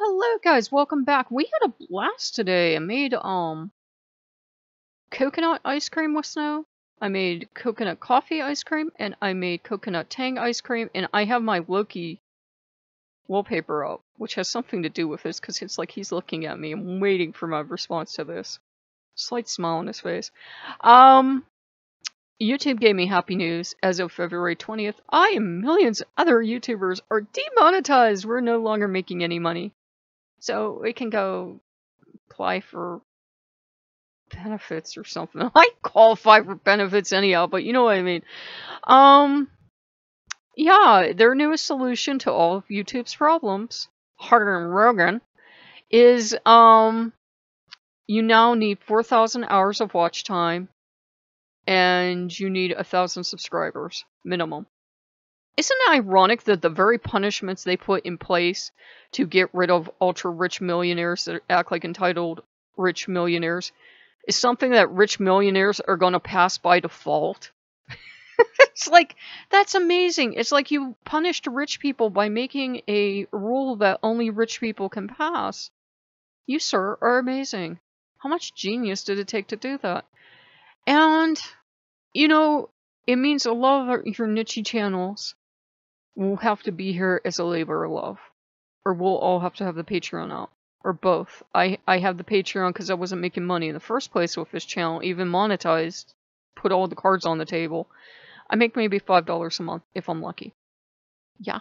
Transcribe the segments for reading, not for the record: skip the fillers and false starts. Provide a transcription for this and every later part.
Hello guys, welcome back. We had a blast today. I made coconut ice cream with snow. I made coconut coffee ice cream, and I made coconut tang ice cream, and I have my Loki wallpaper up, which has something to do with this because it's like he's looking at me. I'm waiting for my response to this. Slight smile on his face. YouTube gave me happy news. As of February 20th, I and millions of other YouTubers are demonetized. We're no longer making any money. So we can go apply for benefits or something. I qualify for benefits anyhow, but you know what I mean. Yeah, their newest solution to all of YouTube's problems, harder than Rogan, is, you now need 4,000 hours of watch time, and you need 1,000 subscribers, minimum. Isn't it ironic that the very punishments they put in place to get rid of ultra-rich millionaires that act like entitled rich millionaires is something that rich millionaires are going to pass by default? It's like, that's amazing. It's like you punished rich people by making a rule that only rich people can pass. You, sir, are amazing. How much genius did it take to do that? And, you know, it means a lot of your niche channels will have to be here as a labor of love. Or we'll all have to have the Patreon out. Or both. I have the Patreon because I wasn't making money in the first place with this channel, even monetized, put all the cards on the table. I make maybe $5 a month if I'm lucky. Yeah.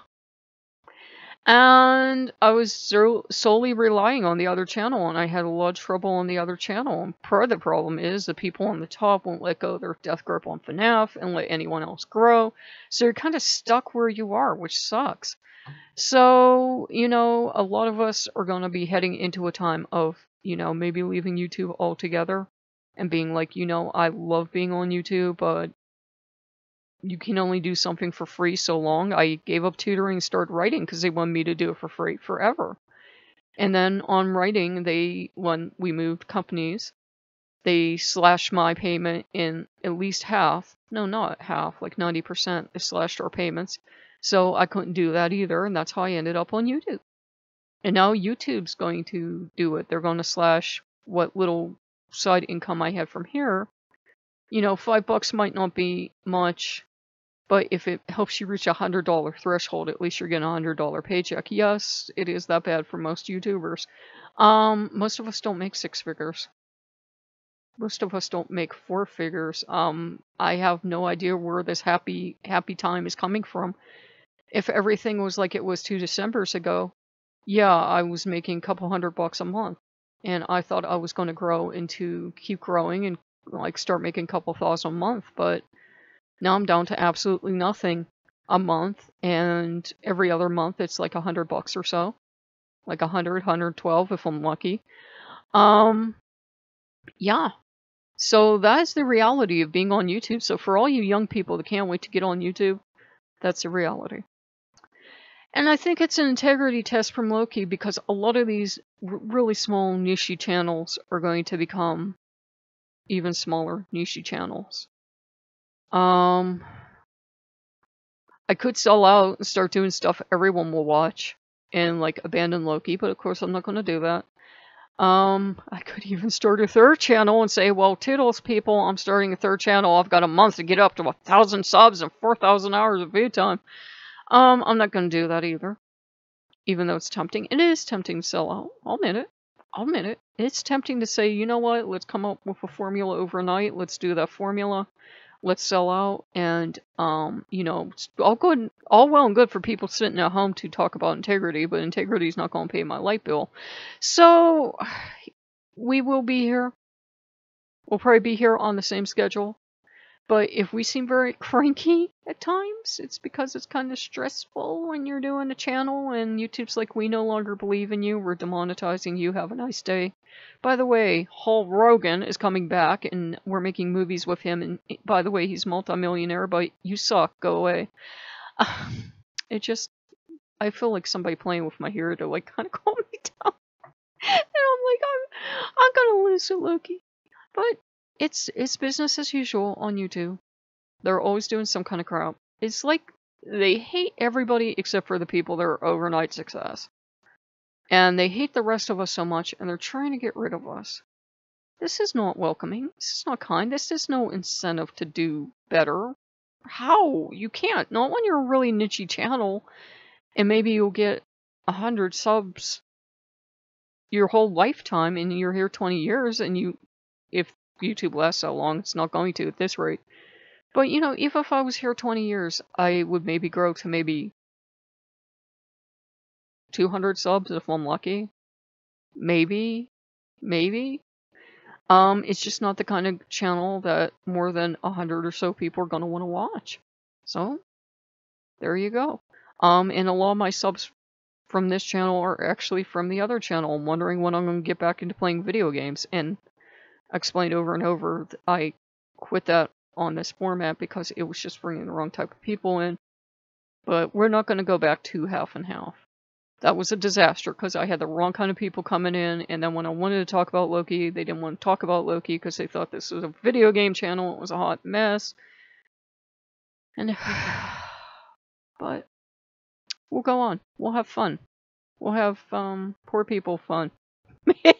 And I was solely relying on the other channel, and I had a lot of trouble on the other channel. And part of the problem is the people on the top won't let go of their death grip on FNAF and let anyone else grow. So you're kind of stuck where you are, which sucks. So, you know, a lot of us are going to be heading into a time of, you know, maybe leaving YouTube altogether and being like, you know, I love being on YouTube, but you can only do something for free so long. I gave up tutoring and started writing because they wanted me to do it for free forever. And then on writing, when we moved companies, they slashed my payment in at least half. No, not half, like 90%. They slashed our payments. So I couldn't do that either, and that's how I ended up on YouTube. And now YouTube's going to do it. They're going to slash what little side income I had from here. You know, $5 might not be much, but if it helps you reach a $100 threshold, at least you're getting a $100 paycheck. Yes, it is that bad for most YouTubers. Most of us don't make 6 figures. Most of us don't make 4 figures. I have no idea where this happy time is coming from. If everything was like it was 2 Decembers ago, yeah, I was making a couple $100 a month. And I thought I was going to keep growing and like start making a couple thousand a month, but now I'm down to absolutely nothing a month, and every other month it's like $100 or so. Like 100, 112 if I'm lucky. Yeah. So that's the reality of being on YouTube. So for all you young people that can't wait to get on YouTube, that's the reality. And I think it's an integrity test from Loki because a lot of these really small niche channels are going to become even smaller niche channels. I could sell out and start doing stuff everyone will watch and like abandon Loki, but of course I'm not going to do that. I could even start a 3rd channel and say, well, Tiddles people, I'm starting a 3rd channel. I've got a month to get up to 1,000 subs and 4,000 hours of view time. I'm not going to do that either. Even though it's tempting. It is tempting to sell out. I'll admit it. It's tempting to say, you know what, let's come up with a formula overnight. Let's do that formula. Let's sell out. And, you know, it's all well and good for people sitting at home to talk about integrity, but integrity is not going to pay my light bill. So, we will be here. We'll probably be here on the same schedule. But if we seem very cranky at times, it's because it's kind of stressful when you're doing a channel and YouTube's like, we no longer believe in you, we're demonetizing you, have a nice day. By the way, Hulk Rogan is coming back and we're making movies with him, and by the way, he's multimillionaire, but you suck, go away. I feel like somebody playing with my hair to like kind of calm me down. And I'm like, I'm gonna lose to Loki. But it's business as usual on YouTube. They're always doing some kind of crap. It's like they hate everybody except for the people that are overnight success. And they hate the rest of us so much, and they're trying to get rid of us. This is not welcoming. This is not kind. This is no incentive to do better. How? You can't. Not when you're a really niche channel, and maybe you'll get 100 subs your whole lifetime, and you're here 20 years, and if YouTube lasts so long, it's not going to at this rate. But, even if I was here 20 years, I would maybe grow to maybe 200 subs if I'm lucky. Maybe. It's just not the kind of channel that more than 100 or so people are going to want to watch. So, there you go. And a lot of my subs from this channel are actually from the other channel. I'm wondering when I'm going to get back into playing video games. And I explained over and over that I quit that on this format because it was just bringing the wrong type of people in. But we're not going to go back to half and half. That was a disaster because I had the wrong kind of people coming in, and then when I wanted to talk about Loki, they didn't want to talk about Loki because they thought this was a video game channel. It was a hot mess. And but we'll go on. We'll have fun. We'll have poor people fun.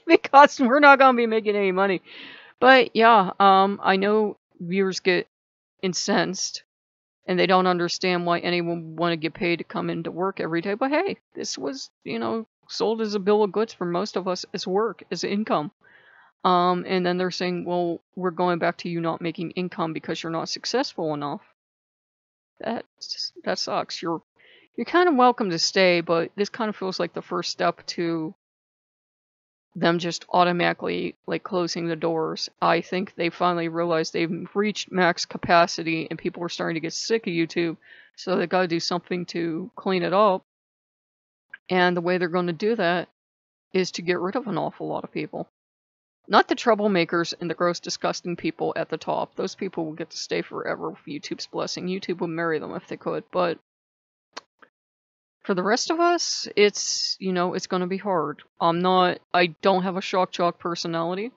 Because we're not going to be making any money. But yeah, I know viewers get incensed and they don't understand why anyone would want to get paid to come into work every day. But hey, this was, sold as a bill of goods for most of us as work, as income. And then they're saying, well, we're going back to you not making income because you're not successful enough. That sucks. You're kind of welcome to stay, but this kind of feels like the first step to them just automatically closing the doors. I think they finally realized they've reached max capacity and people are starting to get sick of YouTube, so they got to do something to clean it up. And the way they're going to do that is to get rid of an awful lot of people. Not the troublemakers and the gross, disgusting people at the top. Those people will get to stay forever with YouTube's blessing. YouTube would marry them if they could, but for the rest of us, it's going to be hard. I don't have a shock jock personality.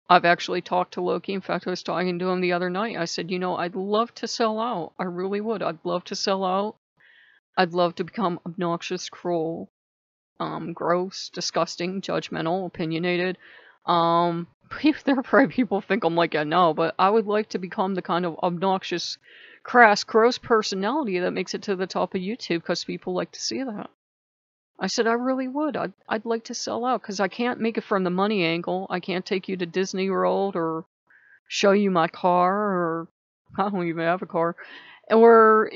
I've actually talked to Loki. In fact, I was talking to him the other night. I said, I'd love to sell out. I really would. I'd love to sell out. I'd love to become obnoxious, cruel, gross, disgusting, judgmental, opinionated. There are probably people think I'm like, yeah, no, but I would like to become the kind of obnoxious, crass, gross personality that makes it to the top of YouTube because people like to see that. I said I really would. I'd like to sell out because I can't make it from the money angle. I can't take you to Disney World or show you my car, or I don't even have a car, or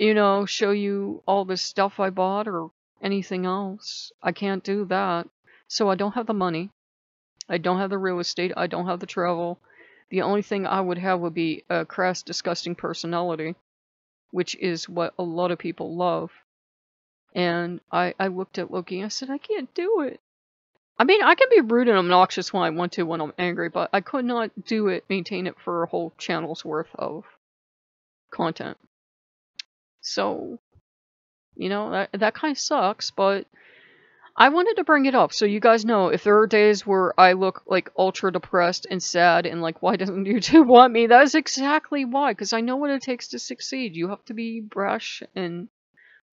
show you all the stuff I bought or anything else. I can't do that. So I don't have the money. I don't have the real estate. I don't have the travel. The only thing I would have would be a crass, disgusting personality, which is what a lot of people love. And I looked at Loki and I said, I can't do it. I mean, I can be rude and obnoxious when I want to when I'm angry, but I could not maintain it for a whole channel's worth of content. So, that kind of sucks, but I wanted to bring it up so you guys know if there are days where I look ultra depressed and sad and why doesn't YouTube want me? That is exactly why, because I know what it takes to succeed. You have to be brash and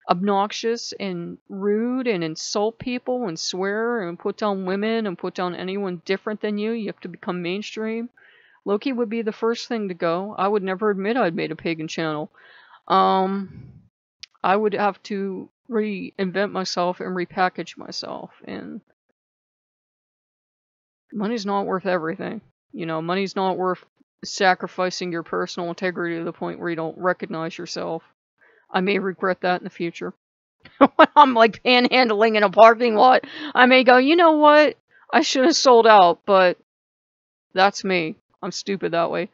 obnoxious and rude and insult people and swear and put down women and put down anyone different than you. You have to become mainstream. Loki would be the first thing to go. I would never admit I'd made a pagan channel. I would have to reinvent myself and repackage myself, and money's not worth everything. Money's not worth sacrificing your personal integrity to the point where you don't recognize yourself. I may regret that in the future. When I'm panhandling in a parking lot, I may go, you know what? I should have sold out, but that's me. I'm stupid that way.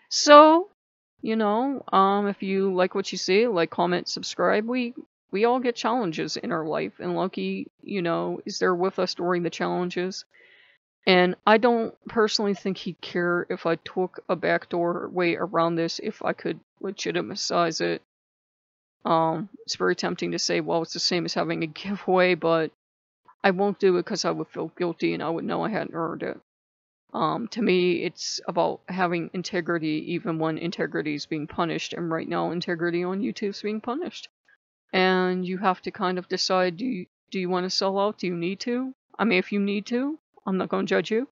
So, if you like what you see, comment, subscribe. We all get challenges in our life, and Loki, is there with us during the challenges. And I don't personally think he'd care if I took a backdoor way around this if I could legitimize it. It's very tempting to say, well, it's the same as having a giveaway, but I won't do it because I would feel guilty and I would know I hadn't earned it. To me, it's about having integrity even when integrity is being punished, and right now integrity on YouTube is being punished. And you have to kind of decide, do you want to sell out? Do you need to? I mean, if you need to, I'm not going to judge you,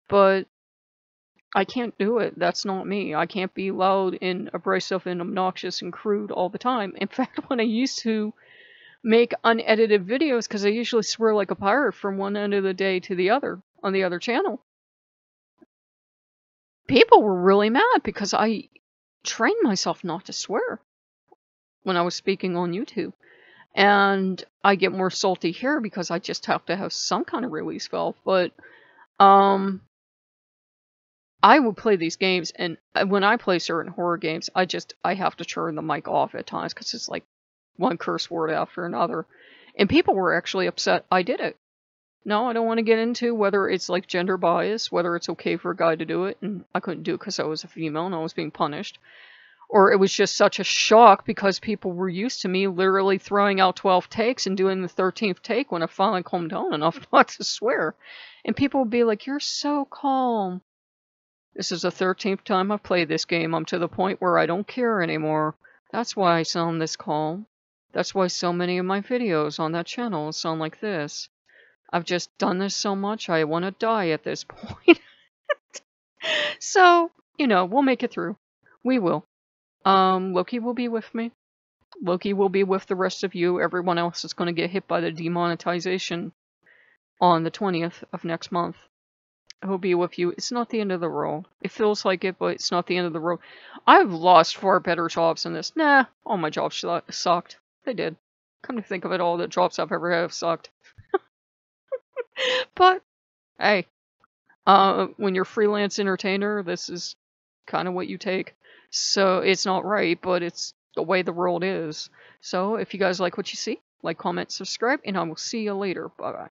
but I can't do it. That's not me. I can't be loud and abrasive and obnoxious and crude all the time. In fact, when I used to make unedited videos, because I usually swear like a pirate from one end of the day to the other on the other channel, people were really mad because I trained myself not to swear when I was speaking on YouTube. And I get more salty here because I just have to have some kind of release valve. But I would play these games, and when I play certain horror games, I have to turn the mic off at times because it's like one curse word after another. And people were actually upset I did it. No, I don't want to get into whether it's like gender bias, whether it's okay for a guy to do it, and I couldn't do it because I was a female and I was being punished. Or it was just such a shock because people were used to me literally throwing out 12 takes and doing the 13th take when I finally calmed down enough not to swear. And people would be like, "You're so calm." This is the 13th time I've played this game. I'm to the point where I don't care anymore. That's why I sound this calm. That's why so many of my videos on that channel sound like this. I've just done this so much, I want to die at this point. So, we'll make it through. We will. Loki will be with me. Loki will be with the rest of you. Everyone else is going to get hit by the demonetization on the 20th of next month. He'll be with you. It's not the end of the world. It feels like it, but it's not the end of the world. I've lost far better jobs than this. Nah, all my jobs sucked. They did. Come to think of it, all the jobs I've ever had have sucked. But, hey, when you're a freelance entertainer, this is kind of what you take. So it's not right, but it's the way the world is. So if you guys like what you see, like, comment, subscribe, and I will see you later. Bye-bye.